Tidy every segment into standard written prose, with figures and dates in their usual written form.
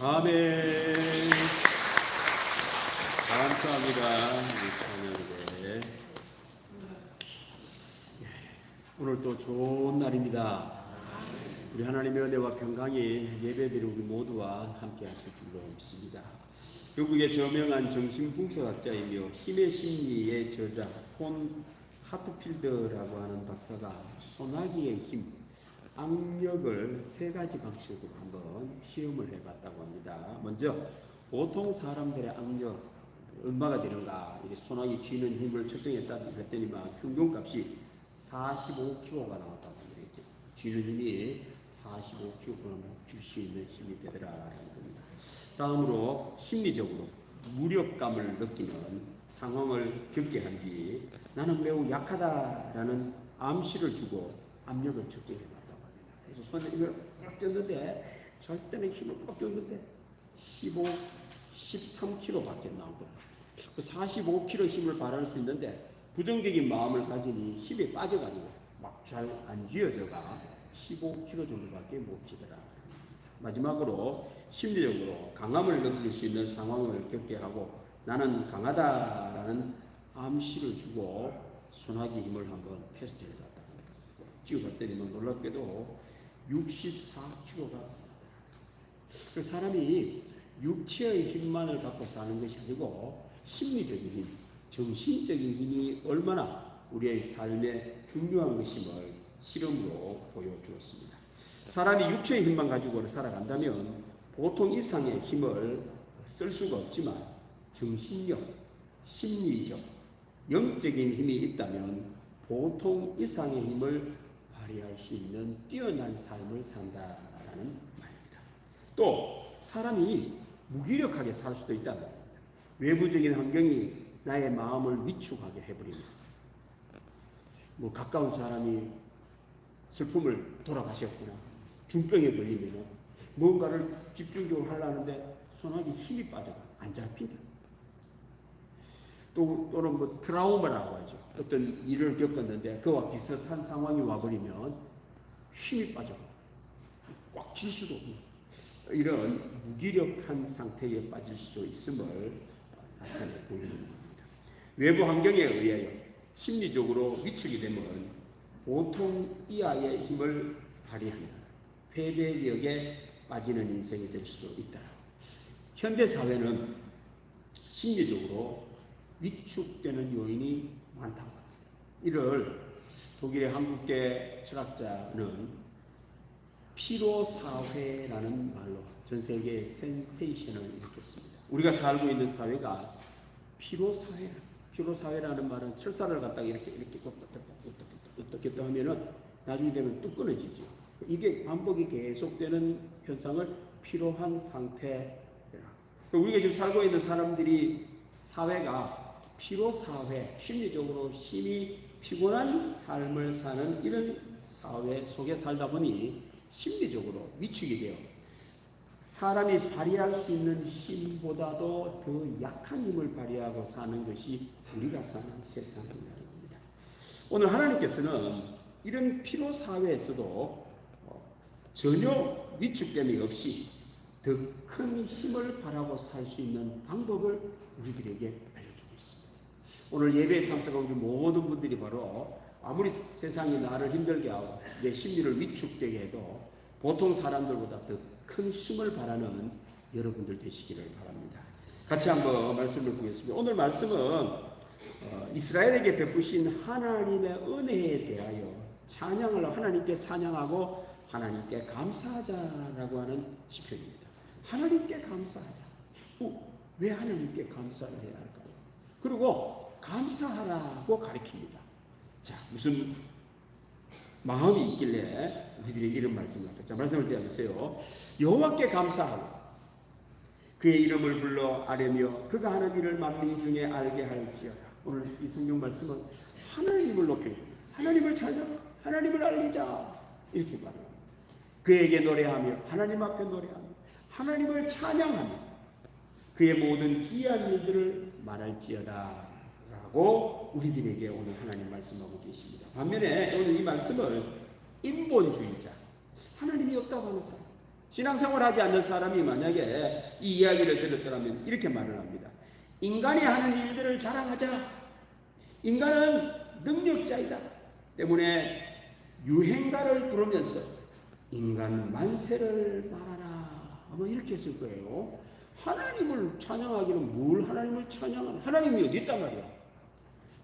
아멘. 감사합니다. 우리 찬양대. 오늘 또 좋은 날입니다. 우리 하나님의 은혜와 평강이 예배드리는 우리 모두와 함께 하실 줄로 믿습니다. 영국의 저명한 정신분석학자이며 힘의 심리의 저자 폰 하트필드라고 하는 박사가 소나기의 힘, 악력을 세 가지 방식으로 한번 시험을 해봤다고 합니다. 먼저 보통 사람들의 악력 얼마가 되는가, 소나기 쥐는 힘을 측정했더니만 평균값이 45kg가 나왔다고 합니다. 쥐는 힘이 45kg을 줄 수 있는 힘이 되더라라는 겁니다. 다음으로 심리적으로 무력감을 느끼는 상황을 겪게 한 뒤 나는 매우 약하다라는 암시를 주고 압력을 측정해봤다고 합니다. 그래서 손에 이걸 꽉 꼈는데 절대는 힘을 꽉 꼈는데 13kg밖에 나오더라고요. 45kg 힘을 발휘할 수 있는데 부정적인 마음을 가지니 힘이 빠져가지고 막 잘 안 쥐어져가 15kg 정도밖에 못 쥐더라. 마지막으로 심리적으로 강함을 느낄 수 있는 상황을 겪게 하고 나는 강하다라는 암시를 주고 소나기 힘을 한번 테스트해 봤다. 찍어봤더니 놀랍게도 64kg가. 그 사람이 육체의 힘만을 갖고 사는 것이 아니고 심리적인 힘, 정신적인 힘이 얼마나 우리의 삶에 중요한 것임을 실험으로 보여주었습니다. 사람이 육체의 힘만 가지고 살아간다면 보통 이상의 힘을 쓸 수가 없지만 정신력, 심리적, 영적인 힘이 있다면 보통 이상의 힘을 발휘할 수 있는 뛰어난 삶을 산다라는 말입니다. 또 사람이 무기력하게 살 수도 있다는 겁니다. 외부적인 환경이 나의 마음을 위축하게 해버립니다. 가까운 사람이 슬픔을 돌아가셨구나, 중병에 걸리면 뭔가를 집중적으로 하려는데 소나기 힘이 빠져가 안 잡힌다. 또는 트라우마라고 하죠. 어떤 일을 겪었는데 그와 비슷한 상황이 와버리면 힘이 빠져가 꽉 쥘 수도 없고 이런 무기력한 상태에 빠질 수도 있음을 나타내 보이는 겁니다. 외부 환경에 의하여 심리적으로 위축이 되면 보통 이하의 힘을 발휘한다. 패배력에 빠지는 인생이 될 수도 있다. 현대 사회는 심리적으로 위축되는 요인이 많다고 합니다. 이를 독일의 한국계 철학자는 피로사회라는 말로 전 세계에 센세이션을 일으켰습니다. 우리가 살고 있는 사회가 피로사회라는 말은 철사를 갖다가 이렇게 껐다 하면은 나중에 되면 뚝 끊어지죠. 이게 반복이 계속되는 현상을 피로한 상태라. 우리가 지금 살고 있는 사람들이 사회가 피로사회, 심리적으로 심히 피곤한 삶을 사는 이런 사회 속에 살다 보니 심리적으로 위축이 돼요. 사람이 발휘할 수 있는 힘보다도 더 약한 힘을 발휘하고 사는 것이 우리가 사는 세상이라는 겁니다. 오늘 하나님께서는 이런 피로사회에서도 전혀 위축됨이 없이 더 큰 힘을 발하고 살 수 있는 방법을 우리들에게 알려주고 있습니다. 오늘 예배에 참석한 우리 모든 분들이 바로 아무리 세상이 나를 힘들게 하고 내 심리를 위축되게 해도 보통 사람들보다 더 큰 힘을 발하는 여러분들 되시기를 바랍니다. 같이 한번 말씀을 보겠습니다. 오늘 말씀은 이스라엘에게 베푸신 하나님의 은혜에 대하여 찬양을 하나님께 찬양하고 하나님께 감사하자라고 하는 시편입니다. 하나님께 감사하자. 왜 하나님께 감사를 해야 할까요? 그리고 감사하라고 가르칩니다. 자, 무슨 마음이 있길래 우리들에게 이런 말씀을 하죠. 자, 말씀을 떼어보세요. 여호와께 감사하고 그의 이름을 불러 아뢰며 그가 하는 일을 만민 중에 알게 할지어다. 오늘 이 성경 말씀은 하나님을 높이고 하나님을 찬양하고 하나님을 알리자 이렇게 말합니다. 그에게 노래하며 하나님 앞에 노래하며 하나님을 찬양하며 그의 모든 기이한 일들을 말할지어다 라고 우리들에게 오늘 하나님 말씀하고 계십니다. 반면에 오늘 이 말씀을 인본주의자, 하나님이 없다고 하는 사람, 신앙생활 하지 않는 사람이 만약에 이 이야기를 들었더라면 이렇게 말을 합니다. 인간이 하는 일들을 자랑하자. 인간은 능력자이다. 때문에 유행가를 부르면서 인간 만세를 말하라. 아마 이렇게 했을 거예요. 하나님을 찬양하기는 뭘 하나님을 찬양하는, 하나님이 어디 있단 말이야.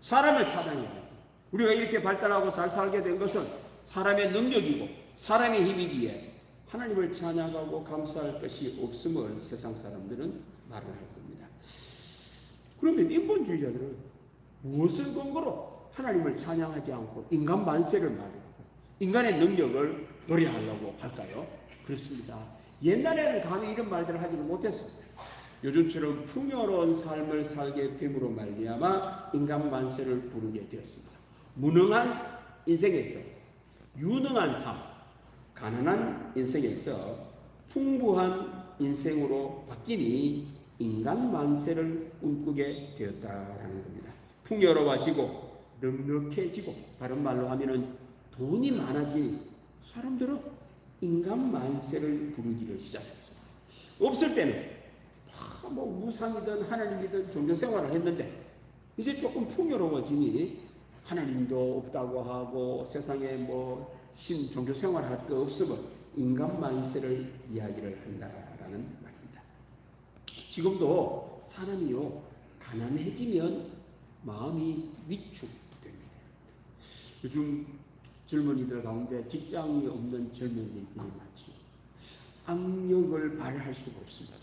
사람을 찬양해야지. 우리가 이렇게 발달하고 잘 살게 된 것은 사람의 능력이고 사람의 힘이기에 하나님을 찬양하고 감사할 것이 없음을 세상 사람들은 말을 할 겁니다. 그러면 인본주의자들은 무엇을 근거로 하나님을 찬양하지 않고 인간 만세를 말하고 인간의 능력을 노래하려고 할까요? 그렇습니다. 옛날에는 감히 이런 말들을 하지는 못했습니다. 요즘처럼 풍요로운 삶을 살게 됨으로 말미암아 인간 만세를 부르게 되었습니다. 무능한 인생에서 유능한 삶, 가난한 인생에서 풍부한 인생으로 바뀌니 인간 만세를 꿈꾸게 되었다라는 겁니다. 풍요로워지고 넉넉해지고 다른 말로 하면은 돈이 많아진 사람들은 인간 만세를 부르기를 시작했습니다. 없을 때는 뭐 우상이든 하나님이든 종교생활을 했는데 이제 조금 풍요로워지니 하나님도 없다고 하고 세상에 뭐 종교생활할 거 없으면 인간 만세를 이야기를 한다라는 말입니다. 지금도 사람이요 가난해지면 마음이 위축됩니다. 요즘 젊은이들 가운데 직장이 없는 젊은이들이 많죠. 악력을 발휘할 수가 없습니다.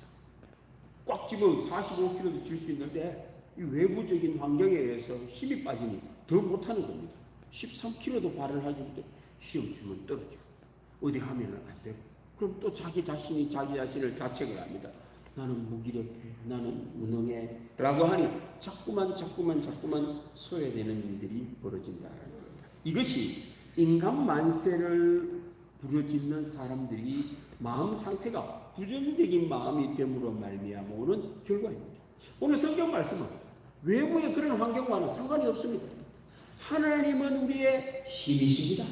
꽉 집으면 45kg도 질 수 있는데 이 외부적인 환경에 의해서 힘이 빠지니 더 못하는 겁니다. 13kg도 발휘하는데 시험 치면 떨어지고 어디 하면은 안 되고 그럼 또 자기 자신이 자기 자신을 자책을 합니다. 나는 무기력해, 나는 무능해 라고 하니 자꾸만 소외되는 일들이 벌어진다는 겁니다. 이것이 인간 만세를 부르짖는 사람들이 마음 상태가 부정적인 마음이 됨으로 말미암아 오는 결과입니다. 오늘 성경 말씀은 외부의 그런 환경과는 상관이 없습니다. 하나님은 우리의 힘이십니다.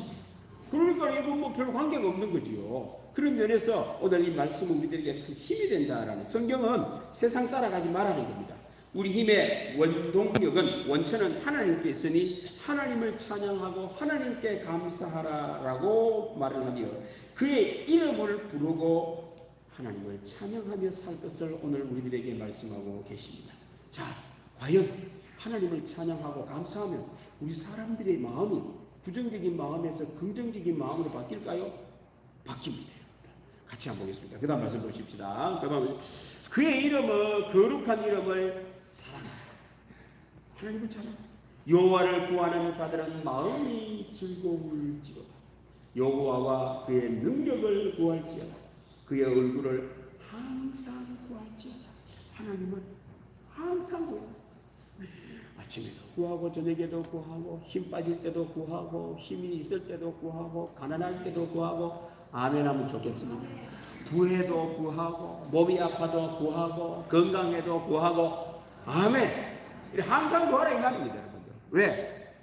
그러니까 이건 뭐 별 관계가 없는 거지요. 그런 면에서 오늘 이 말씀은 우리들에게 큰 힘이 된다라는, 성경은 세상 따라가지 말라는 겁니다. 우리 힘의 원동력은, 원천은 하나님께 있으니 하나님을 찬양하고 하나님께 감사하라라고 말을 하며 그의 이름을 부르고 하나님을 찬양하며 살 것을 오늘 우리들에게 말씀하고 계십니다. 자, 과연 하나님을 찬양하고 감사하면 우리 사람들의 마음이 부정적인 마음에서 긍정적인 마음으로 바뀔까요? 바뀝니다. 같이 한번 보겠습니다. 그 다음 말씀 보십시다. 그의 이름을, 거룩한 이름을 사랑하라. 하나님을 찬양. 여호와를 구하는 자들은 마음이 즐거울지어다. 여호와와 그의 능력을 구할지어다. 그의 얼굴을 항상 구할지어다. 하나님은 항상 구해요. 아침에도 구하고 저녁에도 구하고 힘 빠질 때도 구하고 힘이 있을 때도 구하고 가난할 때도 구하고 아멘 하면 좋겠습니다. 부해도 구하고 몸이 아파도 구하고 건강해도 구하고 아멘. 항상 구하라 이 말입니다, 여러분들. 왜?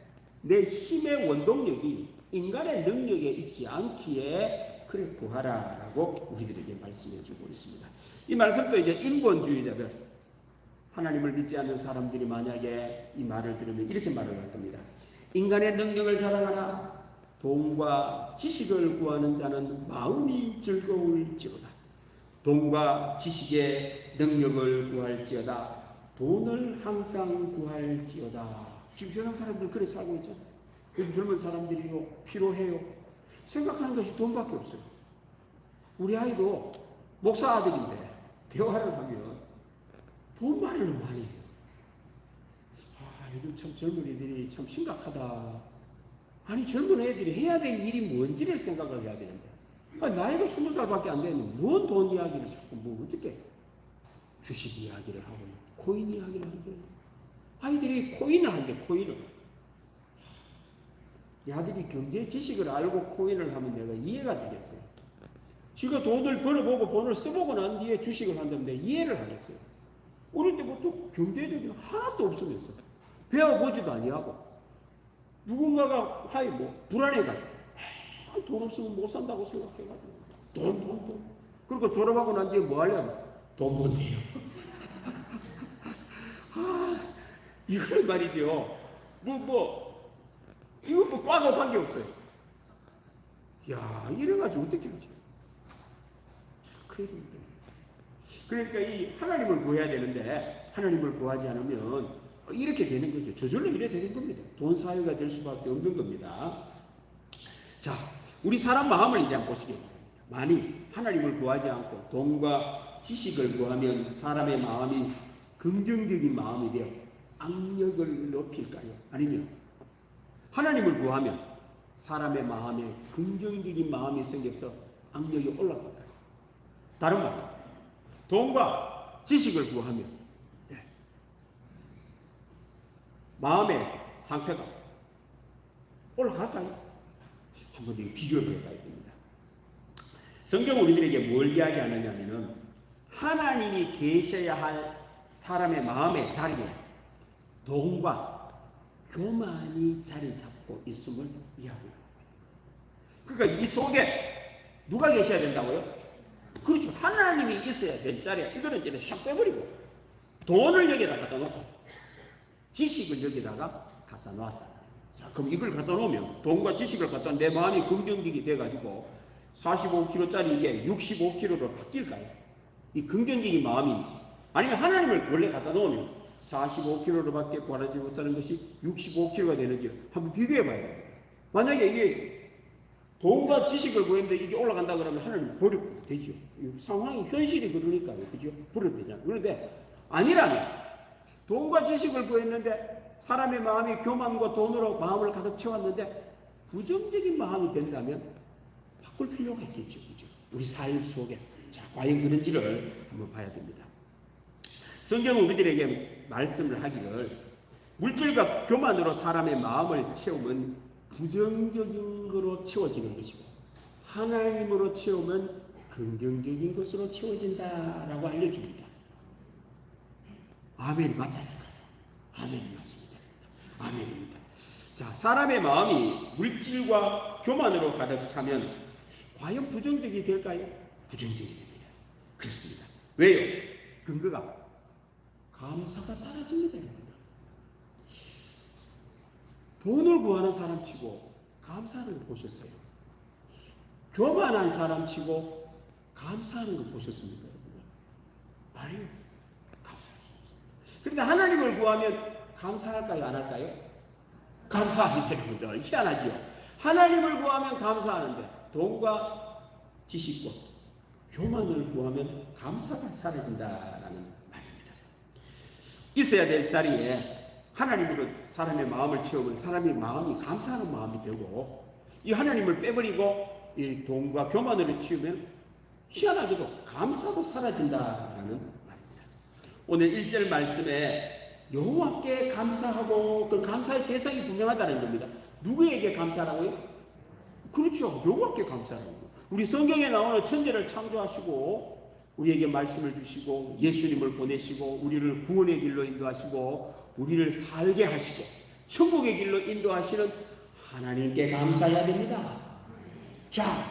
내 힘의 원동력이 인간의 능력에 있지 않기에 그래 구하라라고 우리들에게 말씀해 주고 있습니다. 이 말씀도 이제 인본주의자들, 하나님을 믿지 않는 사람들이 만약에 이 말을 들으면 이렇게 말을 할 겁니다. 인간의 능력을 자랑하라. 돈과 지식을 구하는 자는 마음이 즐거울지어다. 돈과 지식의 능력을 구할지어다. 돈을 항상 구할지어다. 지금 세상 사람들 그래 살고 있죠. 요즘 젊은 사람들이요 피로해요. 생각하는 것이 돈밖에 없어요. 우리 아이도 목사 아들인데 대화를 하면 돈 말을 많이 해요. 요즘 참 젊은이들이 참 심각하다. 아니 젊은 애들이 해야 될 일이 뭔지를 생각을 해야 되는데 나이가 20살밖에 안 되는데 뭔 돈 이야기를 자꾸 뭐 어떻게 주식 이야기를 하고 코인 이야기를 하는데 아이들이 코인을 한대. 코인을 이 아들이 경제 지식을 알고 코인을 하면 내가 이해가 되겠어요. 지가 돈을 벌어보고 돈을 써보고 난 뒤에 주식을 한다는데 이해를 하겠어요. 어릴 때부터 경제적인 하나도 없으면서 배워보지도 아니하고 누군가가 불안해가지고 돈 없으면 못 산다고 생각해가지고 돈 그리고 졸업하고 난 뒤에 뭐 하려고? 돈 번대요. 이건 말이죠. 이거 뭐 과가 관계없어요. 야, 이래가지고 어떻게 하지? 그러니까 이 하나님을 구해야 되는데, 하나님을 구하지 않으면 이렇게 되는 거죠. 저절로 이래 되는 겁니다. 돈 사유가 될 수밖에 없는 겁니다. 자, 우리 사람 마음을 이제 한번 보시기 바랍니다. 만일 하나님을 구하지 않고 돈과 지식을 구하면 사람의 마음이 긍정적인 마음이 되어 악력을 높일까요? 아니면 하나님을 구하면 사람의 마음에 긍정적인 마음이 생겨서 악력이 올라갈까요? 다른 말, 돈과 지식을 구하면 마음의 상태가 올라갈까요? 한번 비교해 봐야 됩니다. 성경은 우리들에게 뭘 이야기하느냐면은 하나님이 계셔야 할 사람의 마음의 자리에 돈과 교만이 자리 잡고 있음을 이야기합니다. 그러니까 이 속에 누가 계셔야 된다고요? 그렇죠. 하나님이 있어야 될 자리에 이거는 이제 샥 빼버리고 돈을 여기다 갖다 놓고 지식을 여기다가 갖다 놨다. 자, 그럼 이걸 갖다 놓으면 돈과 지식을 갖다 내 마음이 긍정적이 돼가지고 45kg짜리 이게 65kg로 바뀔까요? 이 긍정적인 마음인지 아니면 하나님을 원래 갖다 놓으면 45kg로밖에 구하지 못하는 것이 65kg가 되는지 한번 비교해 봐야 돼요. 만약에 이게 돈과 지식을 구했는데 이게 올라간다 그러면 하나님 버리고 되죠. 상황이 현실이 그러니까요. 그죠? 버려도 되잖아요. 그런데 아니라면 돈과 지식을 구했는데 사람의 마음이 교만과 돈으로 마음을 가득 채웠는데 부정적인 마음이 된다면 바꿀 필요가 있겠죠. 그죠? 우리 삶 속에. 자, 과연 그런지를 한번 봐야 됩니다. 성경은 우리들에게 말씀을 하기를 물질과 교만으로 사람의 마음을 채우면 부정적인 것으로 채워지는 것이고 하나님으로 채우면 긍정적인 것으로 채워진다라고 알려줍니다. 아멘, 맞다니까요. 아멘, 맞습니다. 아멘입니다. 자, 사람의 마음이 물질과 교만으로 가득 차면 과연 부정적이 될까요? 부정적이 됩니다. 그렇습니다. 왜요? 근거가 감사가 사라집니다. 돈을 구하는 사람 치고 감사하는 걸 보셨어요? 교만한 사람 치고 감사하는 걸 보셨습니까? 아니요. 감사할 수 없습니다. 그런데 하나님을 구하면 감사할까요? 안 할까요? 감사하게 되는 겁니다. 희한하지요? 하나님을 구하면 감사하는데 돈과 지식과 교만을 구하면 감사가 사라진다라는 말입니다. 있어야 될 자리에 하나님으로 사람의 마음을 채우면 사람의 마음이 감사하는 마음이 되고 이 하나님을 빼버리고 이 돈과 교만으로 채우면 희한하게도 감사도 사라진다라는 말입니다. 오늘 1절 말씀에 여호와께 감사하고 그 감사의 대상이 분명하다는 겁니다. 누구에게 감사하라고요? 그렇죠. 여호와께 감사하라고. 우리 성경에 나오는 천지를 창조하시고 우리에게 말씀을 주시고 예수님을 보내시고 우리를 구원의 길로 인도하시고 우리를 살게 하시고 천국의 길로 인도하시는 하나님께 감사해야 됩니다. 자,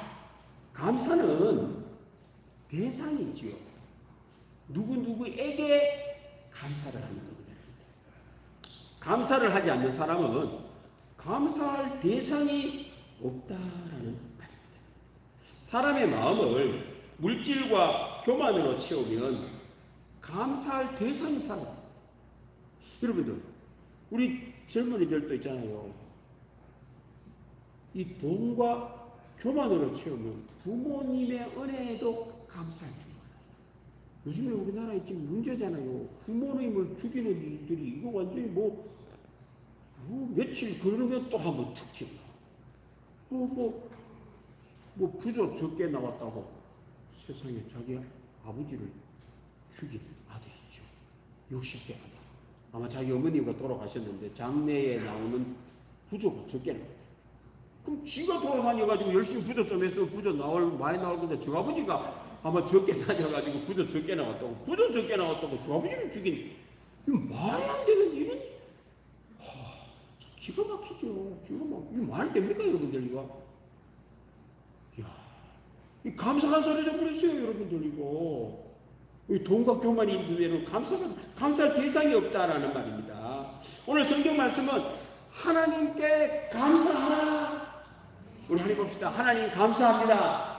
감사는 대상이 있지요. 누구에게 감사를 하는 겁니다. 감사를 하지 않는 사람은 감사할 대상이 없다라는 말입니다. 사람의 마음을 물질과 교만으로 채우면 감사할 대상이 사라져요. 여러분들, 우리 젊은이들도 있잖아요. 이 돈과 교만으로 채우면 부모님의 은혜에도 감사할 줄 알아요. 요즘에 우리나라에 지금 문제잖아요. 부모님을 죽이는 일들이 이거 완전히 며칠 그러면 또 한번 툭 튀어. 부조 적게 나왔다고 세상에 자기 아버지를 죽인 아들이 있죠. 60대 아들. 아마 자기 어머니가 돌아가셨는데 장례에 나오는 부조가 적게 나왔다. 그럼 지가 돌아다녀가지고 열심히 부조 좀 했으면 부조 많이 나올 건데 저 아버지가 아마 적게 다녀가지고 부조 적게 나왔다고. 부조 적게 나왔다고 저 아버지를 죽인. 이거 말이 안 되는 일은 기가 막히죠. 이거 말이 됩니까, 여러분들, 이거? 이야, 이 감사한 소리를 부르세요, 여러분들. 이거 이 돈과 교만이 있는 데는 감사할 대상이 없다라는 말입니다. 오늘 성경 말씀은 하나님께 감사하라. 우리 하나님 봅시다. 하나님 감사합니다.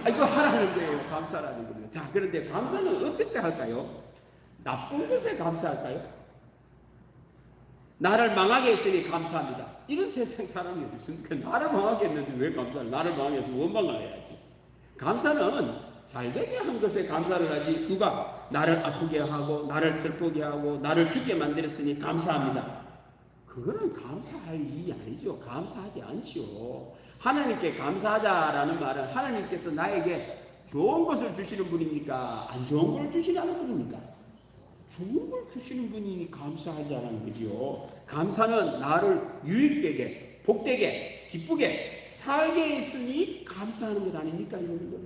이거 하라는 거예요. 감사라는 겁니다. 자, 그런데 감사는 어떻게 할까요? 나쁜 것에 감사할까요? 나를 망하게 했으니 감사합니다. 이런 세상 사람이 어디 있습니까? 나를 망하게 했는데 왜 감사를? 나를 망하게 해서 원망을 해야지. 감사는 잘되게 한 것에 감사를 하지, 누가 나를 아프게 하고 나를 슬프게 하고 나를 죽게 만들었으니 감사합니다. 그거는 감사할 일이 아니죠. 감사하지 않지요. 하나님께 감사하자라는 말은 하나님께서 나에게 좋은 것을 주시는 분입니까? 안 좋은 걸 주시라는 분입니까? 좋은 걸 주시는 분이니 감사하자라는 거죠. 감사는 나를 유익되게, 복되게, 기쁘게 살게 했으니 감사하는 것 아닙니까, 여러분들?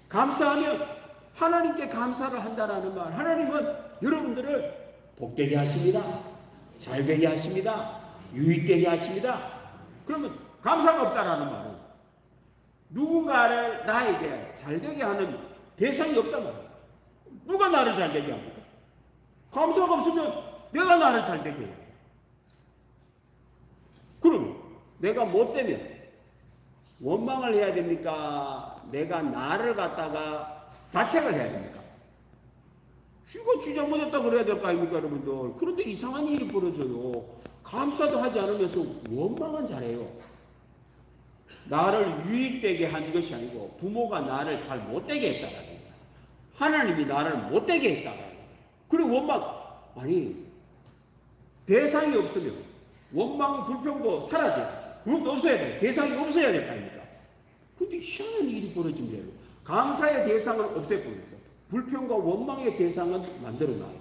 감사하면 하나님께 감사를 한다라는 말. 하나님은 여러분들을 복되게 하십니다. 잘되게 하십니다. 유익되게 하십니다. 그러면 감사가 없다라는 말은 누군가를 나에게 잘되게 하는 대상이 없단 말이에요. 누가 나를 잘되게 합니까? 감사가 없으면 내가 나를 잘되게 해요. 그럼 내가 못되면 원망을 해야 됩니까? 내가 나를 갖다가 자책을 해야 됩니까? 지가 지 잘못했다고 그래야 될 거 아닙니까, 여러분들? 그런데 이상한 일이 벌어져요. 감사도 하지 않으면서 원망은 잘해요. 나를 유익되게 한 것이 아니고 부모가 나를 잘 못되게 했다라는 거예요. 하나님이 나를 못되게 했다라는 거예요. 그리고 원망, 아니 대상이 없으면 원망, 불평도 사라져야지. 그것도 없어야 돼. 대상이 없어야 될 거 아닙니까? 근데 희한한 일이 벌어진 대로 감사의 대상을 없애버려서 불평과 원망의 대상은 만들어놔요.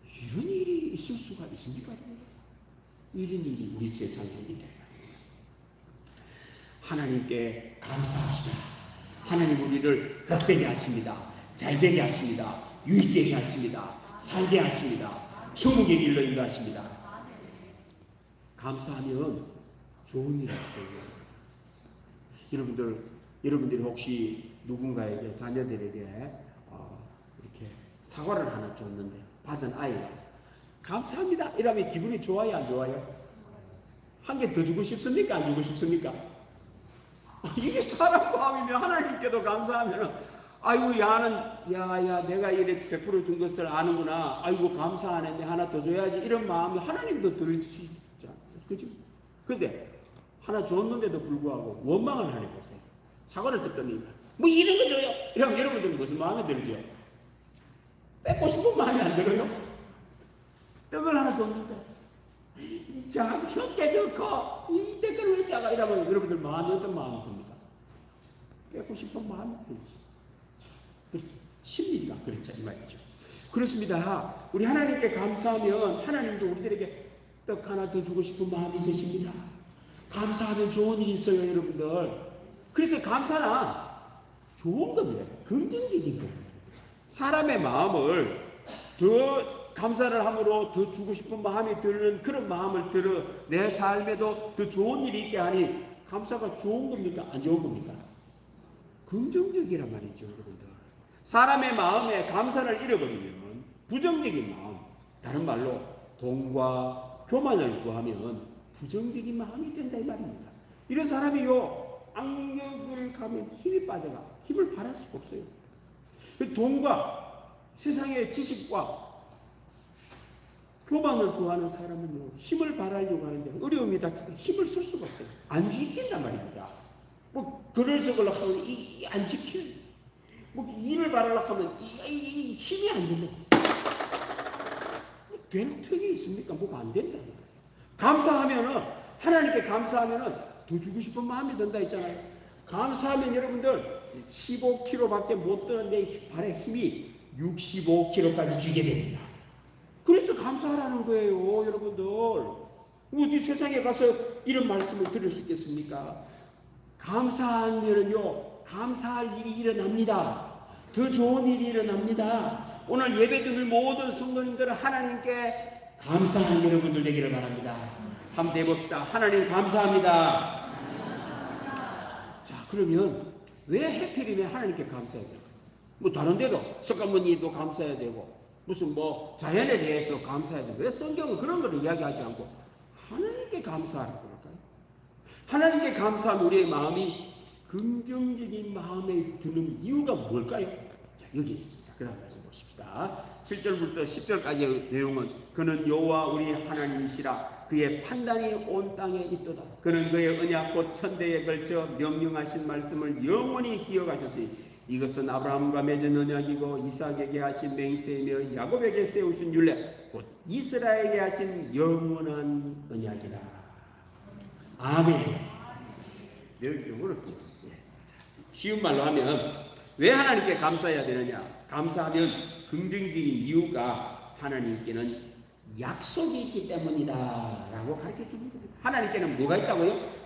이런 일이 있을 수가 있습니까? 이런 일이 우리 세상에 있다. 하나님께 감사합시다. 하나님 우리를 복되게 하십니다. 잘되게 하십니다. 유익되게 하십니다. 살게 하십니다. 천국의 길로 인도하십니다. 감사하면 좋은 일이 있어요. 여러분들이 혹시 누군가에게, 자녀들에게 이렇게 사과를 하나 줬는데 받은 아이가 감사합니다 이러면 기분이 좋아요, 안 좋아요? 한 개 더 주고 싶습니까, 안 주고 싶습니까? 이게 사람 마음이면 하나님께도 감사하면, 아이고 야야 내가 이렇게 베풀어 준 것을 아는구나, 아이고 감사하네, 하나 더 줘야지, 이런 마음이 하나님도 들으시죠. 그죠? 근데 하나 줬는데도 불구하고 원망을 하는 거세요. 사과를 듣더니 뭐 이런 거 줘요 이러면 여러분들은 무슨 마음이 들죠? 뺏고 싶은 마음이 안 들어요? 떡을 하나 줬는데 이 작 혀게 좋고 이 떡을 왜 작아 이러면 여러분들 마음이 어떤 마음이 듭니까? 뺏고 싶은 마음이 들지. 심리가 그렇죠, 이 말이죠. 그렇습니다. 우리 하나님께 감사하면 하나님도 우리들에게 떡 하나 더 주고 싶은 마음이 있으십니다. 감사하면 좋은 일이 있어요, 여러분들. 그래서 감사는 좋은 겁니다. 긍정적인 겁니다. 사람의 마음을 더 감사를 함으로 더 주고 싶은 마음이 드는 그런 마음을 들어 내 삶에도 더 좋은 일이 있게 하니 감사가 좋은 겁니까? 안 좋은 겁니까? 긍정적이란 말이죠, 여러분들. 사람의 마음에 감사를 잃어버리면 부정적인 마음, 다른 말로 돈과 교만을 구하면 부정적인 마음이 된다 이 말입니다. 이런 사람이요, 악력을 가면 힘이 빠져가 힘을 발할 수가 없어요. 돈과 세상의 지식과 교만을 구하는 사람은요, 힘을 발하려고 하는데 어려움이 닥치면 힘을 쓸 수가 없어요. 안 지킨단 말입니다. 뭐 글을 적으려고 하면 안 지켜요. 뭐 일을 발하려고 하면 이 힘이 안 된다. 될 턱이 있습니까? 뭐가 안 된다. 감사하면은, 하나님께 감사하면은 더 주고 싶은 마음이 든다 했잖아요. 감사하면 여러분들 15kg밖에 못 드는 내 발의 힘이 65kg까지 주게 됩니다. 그래서 감사하라는 거예요, 여러분들. 어디 세상에 가서 이런 말씀을 들을 수 있겠습니까? 감사하면요, 감사할 일이 일어납니다. 더 좋은 일이 일어납니다. 오늘 예배 드릴 모든 성도님들은 하나님께 감사하는 여러분들 되기를 바랍니다. 한번 해봅시다. 하나님 감사합니다. 자, 그러면 왜 해필이면 하나님께 감사해야 돼요? 뭐 다른 데도 석가모니도 감사해야 되고 무슨 뭐 자연에 대해서 감사해야 되고 왜 성경은 그런 걸 이야기하지 않고 하나님께 감사하라고 그럴까요? 하나님께 감사한 우리의 마음이 긍정적인 마음에 드는 이유가 뭘까요? 자, 여기 있습니다. 그 다음 말씀 보십시다. 7절부터 10절까지의 내용은 그는 여호와 우리 하나님이시라 그의 판단이 온 땅에 있도다. 그는 그의 언약 곧 천대에 걸쳐 명령하신 말씀을 영원히 기억하셨으니 이것은 아브라함과 맺은 언약이고 이삭에게 하신 맹세이며 야곱에게 세우신 율례 곧 이스라엘에게 하신 영원한 언약이라. 아멘. 늘 어렵죠. 쉬운 말로 하면 왜 하나님께 감사해야 되느냐? 감사하면 긍정적인 이유가 하나님께는 약속이 있기 때문이다 라고 가르쳐 줍니다. 하나님께는 뭐가 있다고요?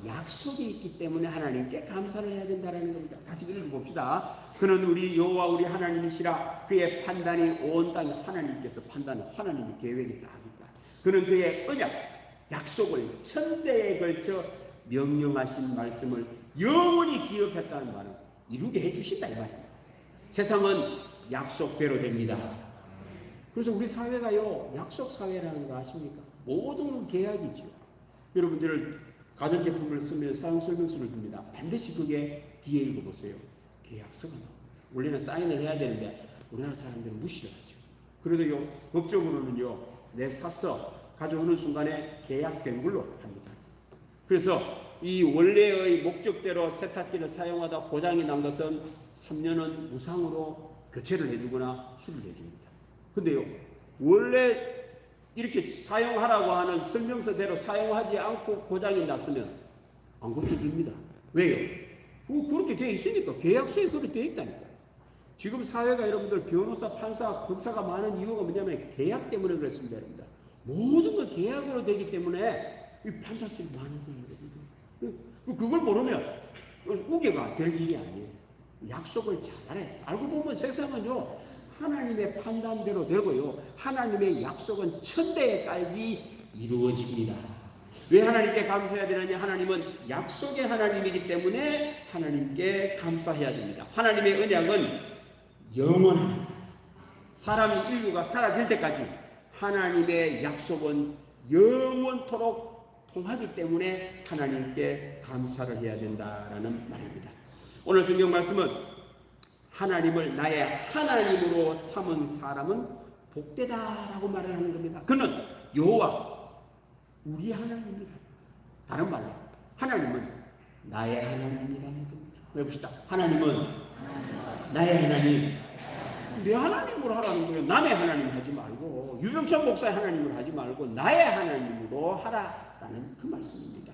약속이 있기 때문에 하나님께 감사를 해야 된다는 겁니다. 다시 읽어봅시다. 그는 우리 여호와 우리 하나님이시라 그의 판단이 온 땅에 하나님께서 판단은 하나님의 계획이 다 있다. 그는 그의 언약 약속을 천대에 걸쳐 명령하신 말씀을 영원히 기억했다는 말은 이루게 해주신다 이 말입니다. 세상은 약속대로 됩니다. 그래서 우리 사회가요 약속 사회라는 거 아십니까? 모든 계약이죠. 여러분들 가전제품을 쓰면 사용설명서를 줍니다. 반드시 그게 뒤에 읽어보세요. 계약서가 나옵니다. 원래는 사인을 해야 되는데 우리나라 사람들은 무시를 하죠. 그래도요 법적으로는요 내 샀어 가져오는 순간에 계약된 걸로 합니다. 그래서 이 원래의 목적대로 세탁기를 사용하다 고장이 난 것은 3년은 무상으로 교체를 해주거나 수리를 해줍니다. 근데요 원래 이렇게 사용하라고 하는 설명서대로 사용하지 않고 고장이 났으면 안 고쳐줍니다. 왜요? 그렇게 되어 있으니까. 계약서에 그렇게 되어 있다니까요. 지금 사회가 여러분들 변호사, 판사, 검사가 많은 이유가 뭐냐면 계약 때문에 그렇습니다. 여러분들. 모든 건 계약으로 되기 때문에 이 판단성이 많은 거예요. 그걸 모르면 우겨가 될 일이 아니에요. 약속을 잘 알아요. 알고 보면 세상은요 하나님의 판단대로 되고요. 하나님의 약속은 천대까지 이루어집니다. 왜 하나님께 감사해야 되느냐? 하나님은 약속의 하나님이기 때문에 하나님께 감사해야 됩니다. 하나님의 언약은 영원합니다. 사람이 인류가 사라질 때까지 하나님의 약속은 영원토록 통하기 때문에 하나님께 감사를 해야 된다라는 말입니다. 오늘 성경 말씀은 하나님을 나의 하나님으로 삼은 사람은 복되다라고 말을 하는 겁니다. 그는 여호와 우리 하나님입니다. 다른 말로 하나님은 나의 하나님이라는 겁니다. 해봅시다. 하나님은 나의 하나님, 내 하나님으로 하라는 거예요. 남의 하나님 하지 말고 유병찬 목사의 하나님으로 하지 말고 나의 하나님으로 하라라는 그 말씀입니다.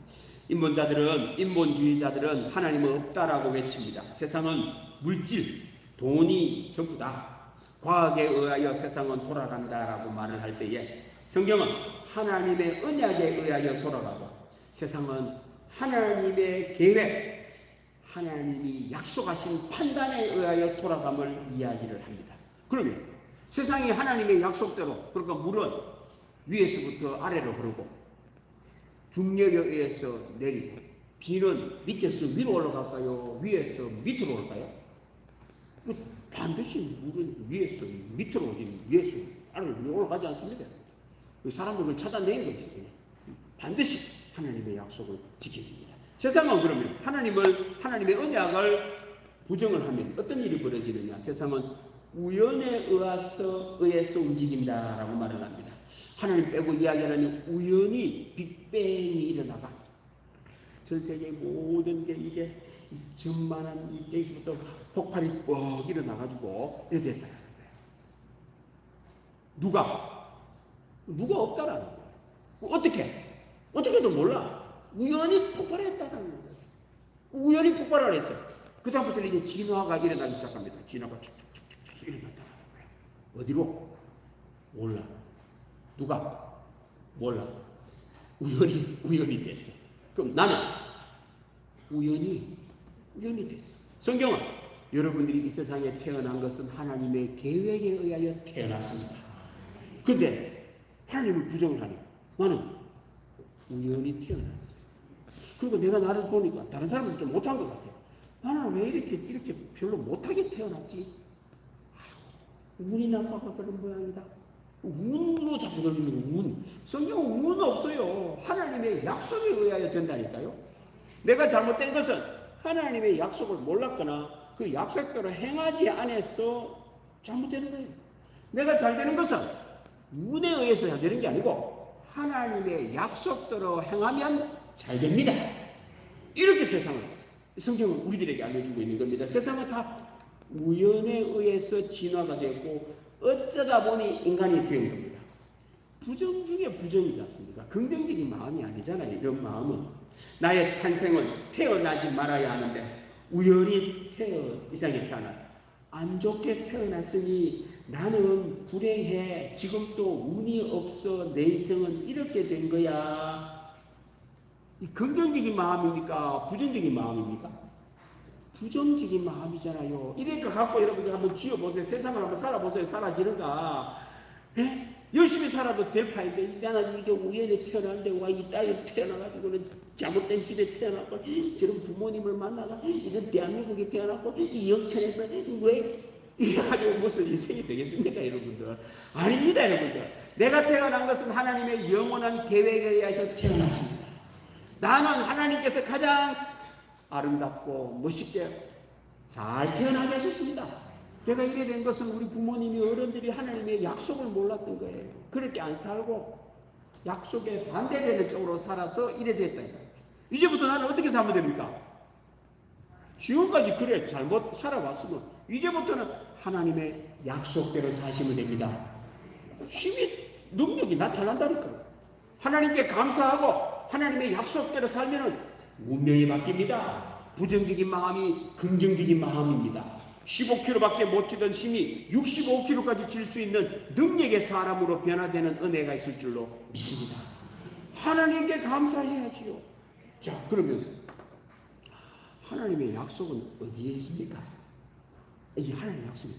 인본주의자들은 하나님은 없다라고 외칩니다. 세상은 물질, 돈이 전부다. 과학에 의하여 세상은 돌아간다라고 말을 할 때에 성경은 하나님의 언약에 의하여 돌아가고 세상은 하나님의 계획, 하나님이 약속하신 판단에 의하여 돌아감을 이야기를 합니다. 그러면 세상이 하나님의 약속대로 그러니까 물은 위에서부터 아래로 흐르고 중력에 의해서 내리고 비는 밑에서 위로 올라갈까요? 위에서 밑으로 올까요? 반드시 물은 위에서 밑으로 오지 위에서 아래로 올라가지 않습니다. 사람들을 찾아낸 거지. 반드시 하나님의 약속을 지켜줍니다. 세상은 그러면 하나님의 언약을 부정을 하면 어떤 일이 벌어지느냐? 세상은 우연에 의해서 움직인다라고 말을 합니다. 하나님 빼고 이야기하는 우연히 빅뱅이 일어나가 전 세계 모든 게 이게 전만한 이때에서부터 폭발이 뻑 일어나가지고 이렇게 됐다는 거예요. 누가 없다라는 거예요. 어떻게도 몰라. 우연히 폭발했다는 거예요. 우연히 폭발을 했어요. 그 다음부터 이제 진화가 일어나기 시작합니다. 진화가 촉촉촉촉 일어났다는 거예요. 어디로? 몰라. 누가? 몰라. 우연히 됐어. 그럼 나는 우연히 됐어. 성경은 여러분들이 이 세상에 태어난 것은 하나님의 계획에 의하여 태어났습니다. 근데 하나님을 부정을 하니 나는 우연히 태어났어요. 그리고 내가 나를 보니까 다른 사람은 좀 못한 것 같아요. 나는 왜 이렇게 별로 못하게 태어났지? 운이 나빠가 그런 모양이다. 운으로 자꾸 걸리는 운. 성경은 운 없어요. 하나님의 약속에 의하여 된다니까요. 내가 잘못된 것은 하나님의 약속을 몰랐거나 그 약속대로 행하지 않아서 잘못되는 거예요. 내가 잘 되는 것은 운에 의해서 잘 되는 게 아니고 하나님의 약속대로 행하면 잘 됩니다. 이렇게 세상을 성경은 우리들에게 알려주고 있는 겁니다. 세상은 다 우연에 의해서 진화가 되고 어쩌다 보니 인간이 된 겁니다. 부정 중에 부정이지 않습니까? 긍정적인 마음이 아니잖아요. 이런 마음은 나의 탄생은 태어나지 말아야 하는데 우연히 이 세상에 태어나 안 좋게 태어났으니 나는 불행해. 지금 또 운이 없어. 내 인생은 이렇게 된 거야. 이 긍정적인 마음입니까? 부정적인 마음입니까? 부정적인 마음이잖아요. 이러니까 갖고 여러분들 한번 쥐어보세요. 세상을 한번 살아보세요. 사라지는가? 예? 열심히 살아도 될 판인데 나는 이게 우연히 태어났는데 와 이 딸이 태어나가지고는 잘못된 집에 태어났고 저런 부모님을 만나가 이런 대한민국에 태어났고 이 영천에서 왜 이래가지고 무슨 인생이 되겠습니까 여러분들? 아닙니다 여러분들. 내가 태어난 것은 하나님의 영원한 계획에 의해서 태어났습니다. 나는 하나님께서 가장 아름답고 멋있게 잘 태어나게 하셨습니다. 내가 이래 된 것은 우리 부모님이 어른들이 하나님의 약속을 몰랐던 거예요. 그렇게 안 살고 약속에 반대되는 쪽으로 살아서 이래 됐다는 거예요. 이제부터 나는 어떻게 살면 됩니까? 지금까지 그래 잘못 살아왔으면 이제부터는 하나님의 약속대로 사시면 됩니다. 힘이 능력이 나타난다니까요. 하나님께 감사하고 하나님의 약속대로 살면은 운명이 바뀝니다. 부정적인 마음이 긍정적인 마음입니다. 15kg밖에 못 찌던 힘이 65kg까지 질 수 있는 능력의 사람으로 변화되는 은혜가 있을 줄로 믿습니다. 하나님께 감사해야지요. 자, 그러면 하나님의 약속은 어디에 있습니까? 이제 하나님의 약속은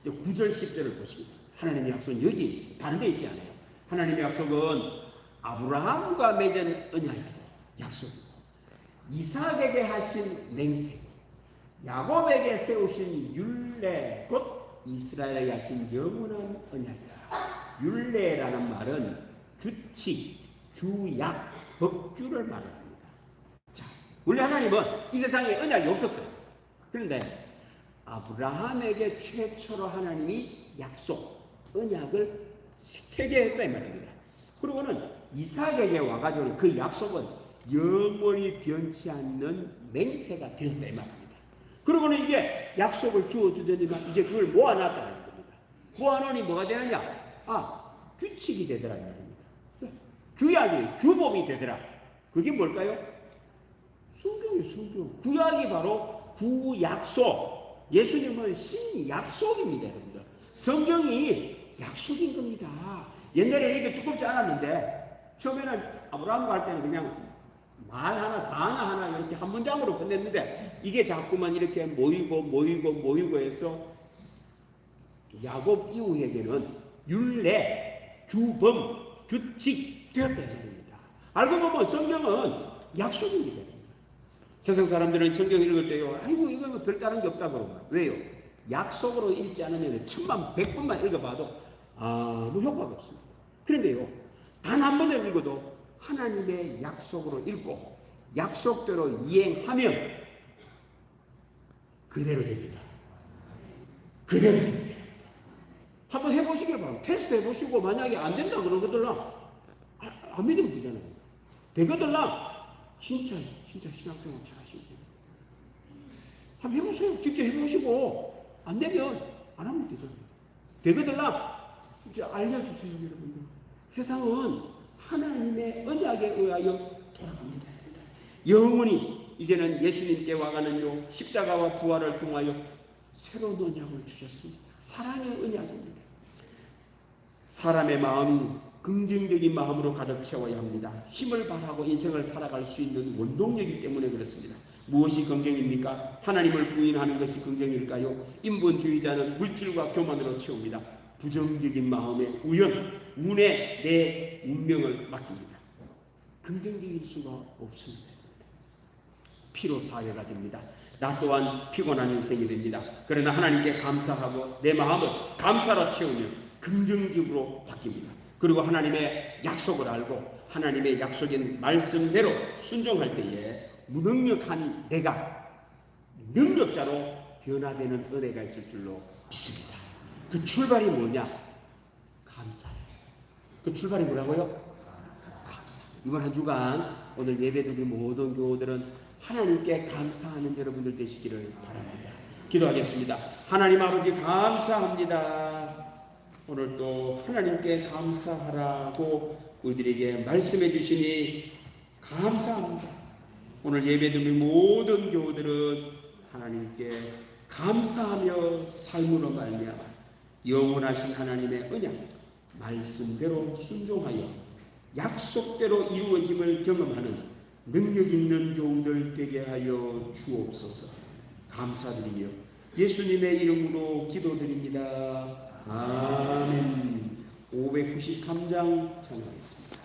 9절 10절을 보십니다. 하나님의 약속은 여기에 있습니다. 다른 데 있지 않아요. 하나님의 약속은 아브라함과 맺은 언약이고 약속이고 이삭에게 하신 맹세, 야곱에게 세우신 율례, 곧 이스라엘에게 하신 영원한 언약이다. 율례라는 말은 규칙, 규약, 법규를 말합니다. 자, 원래 하나님은 이 세상에 언약이 없었어요. 그런데 아브라함에게 최초로 하나님이 약속, 언약을 세계했다 이 말입니다. 그리고는 이삭에게 와가지고 그 약속은 영원히 변치 않는 맹세가 되었다 이 말입니다. 그러고는 이게 약속을 주어주더니만 이제 그걸 모아놨다는 겁니다. 모아놓으니 뭐가 되느냐? 규칙이 되더라 이 말입니다. 규약이, 규범이 되더라. 그게 뭘까요? 성경이에요, 성경. 구약이 바로 구약속. 예수님은 신약속입니다, 여러분들. 성경이 약속인 겁니다. 옛날에 이렇게 두껍지 않았는데 처음에는 아브라함과 할 때는 그냥 말 하나, 단어 하나 이렇게 한 문장으로 끝냈는데 이게 자꾸만 이렇게 모이고 해서 야곱 이후에게는 율례, 규범, 규칙 되었다는 겁니다. 알고 보면 성경은 약속입니다. 세상 사람들은 성경 읽을 때요, 아이고 이거 뭐 별다른 게 없다고 그러면 왜요? 약속으로 읽지 않으면 1000만 100번만 읽어봐도 아무 효과가 없습니다. 그런데요, 단 한 번에 읽어도 하나님의 약속으로 읽고 약속대로 이행하면 그대로 됩니다. 그대로 됩니다. 한번 해보시길 바랍니다. 테스트 해보시고 만약에 안 된다 그러거들랑 안 믿으면 되잖아요. 되거들랑 진짜 신앙생활 잘 하시면 돼요. 한번 해보세요. 직접 해보시고 안 되면 안 하면 되잖아요. 되거들랑 이제 알려주세요, 여러분들. 세상은 하나님의 언약에 의하여 돌아갑니다. 영원히 이제는 예수님께 와가는요 십자가와 부활을 통하여 새로운 언약을 주셨습니다. 사랑의 언약입니다. 사람의 마음이 긍정적인 마음으로 가득 채워야 합니다. 힘을 발하고 인생을 살아갈 수 있는 원동력이기 때문에 그렇습니다. 무엇이 긍정입니까? 하나님을 부인하는 것이 긍정일까요? 인본주의자는 물질과 교만으로 채웁니다. 부정적인 마음의 운에 내 운명을 맡깁니다. 긍정적일 수가 없습니다. 피로 사회가 됩니다. 나 또한 피곤한 인생이 됩니다. 그러나 하나님께 감사하고 내 마음을 감사로 채우면 긍정적으로 바뀝니다. 그리고 하나님의 약속을 알고 하나님의 약속인 말씀대로 순종할 때에 무능력한 내가 능력자로 변화되는 은혜가 있을 줄로 믿습니다. 그 출발이 뭐냐? 감사예요. 그 출발이 뭐라고요? 감사. 이번 한 주간 오늘 예배드린 모든 교우들은 하나님께 감사하는 여러분들 되시기를 바랍니다. 기도하겠습니다. 하나님 아버지 감사합니다. 오늘 또 하나님께 감사하라고 우리들에게 말씀해 주시니 감사합니다. 오늘 예배드린 모든 교우들은 하나님께 감사하며 삶으로 말미암아 영원하신 하나님의 언약 말씀대로 순종하여 약속대로 이루어짐을 경험하는 능력 있는 교우들 되게 하여 주옵소서. 감사드리며 예수님의 이름으로 기도드립니다. 아멘. 593장 찬양하겠습니다.